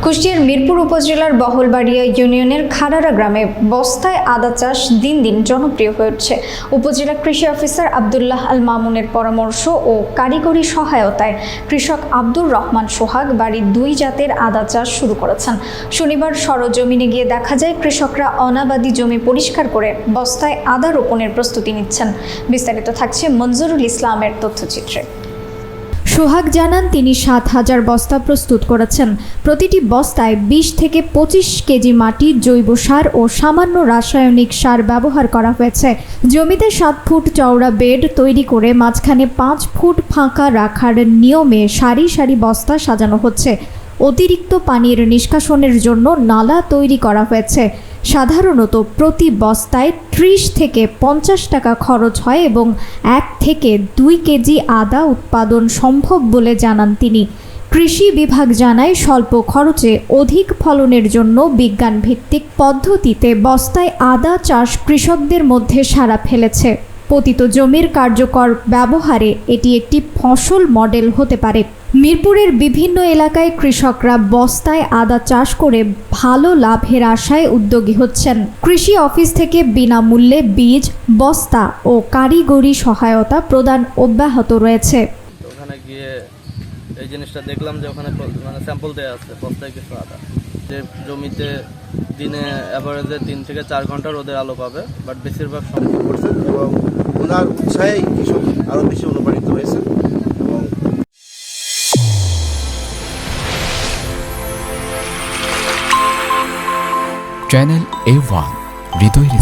কুষ্টিয়ার মিরপুর উপজেলার বহলবাড়িয়া ইউনিয়নের খাড়ারা গ্রামে বস্তায় আদা চাষ দিন দিন জনপ্রিয় হয়ে উঠছে। উপজেলা কৃষি অফিসার আব্দুল্লাহ আল মামুনের পরামর্শ ও কারিগরি সহায়তায় কৃষক আব্দুর রহমান সোহাগ বাড়ির 2 জাতের আদা চাষ শুরু করেছেন। শনিবার সরজমিনে গিয়ে দেখা যায় কৃষকরা অনাবাদি জমি পরিষ্কার করে বস্তায় আদা রোপণের প্রস্তুতি নিচ্ছেন। বিস্তারিত থাকছে মঞ্জুরুল ইসলামের তথ্যচিত্রে। সোহাগ জানান তিনি 7,000 বস্তা প্রস্তুত করেছেন। প্রতিটি বস্তায় 20 থেকে 25 কেজি মাটি, জৈব সার ও সামান্য রাসায়নিক সার ব্যবহার করা হয়েছে। জমিতে 7 ফুট চওড়া বেড তৈরি করে মাঝখানে 5 ফুট ফাঁকা রাখার নিয়মে সারি সারি বস্তা সাজানো হচ্ছে। অতিরিক্ত পানির নিষ্কাশনের জন্য নালা তৈরি করা হয়েছে। সাধারণত প্রতি বস্তায় 30 থেকে 50 টাকা খরচ হয় এবং 1 থেকে 2 কেজি আদা উৎপাদন সম্ভব বলে জানান তিনি। কৃষি বিভাগ জানায় স্বল্প খরচে অধিক ফলনের জন্য বিজ্ঞানভিত্তিক পদ্ধতিতে বস্তায় আদা চাষ কৃষকদের মধ্যে সাড়া ফেলেছে। পতিত জমির কার্যকর ব্যবহারে এটি একটি ফসল মডেল হতে পারে। মিরপুরের বিভিন্ন এলাকায় কৃষকরা বস্তায় আদা চাষ করে ভালো লাভের আশায় উদ্যোগী হচ্ছেন। কৃষি অফিস থেকে বিনামূল্যে বীজ, বস্তা ও কারিগরি সহায়তা প্রদান অব্যাহত রয়েছে। ওখানে গিয়ে এই জিনিসটা দেখলাম যে ওখানে মানে স্যাম্পল দেওয়া আছে বস্তায় কিছু আদা, যে জমিতে দিনে অ্যাভারেজে 3 থেকে 4 ঘন্টা রোদের আলো পাবে, বাট বেশিরভাগ সমর্থন করছেন এবং ওনার উৎসাহেই কৃষক আরও বেশি অনুপ্রাণিত হয়েছে। এবং চ্যানেল A1 হৃদয়ের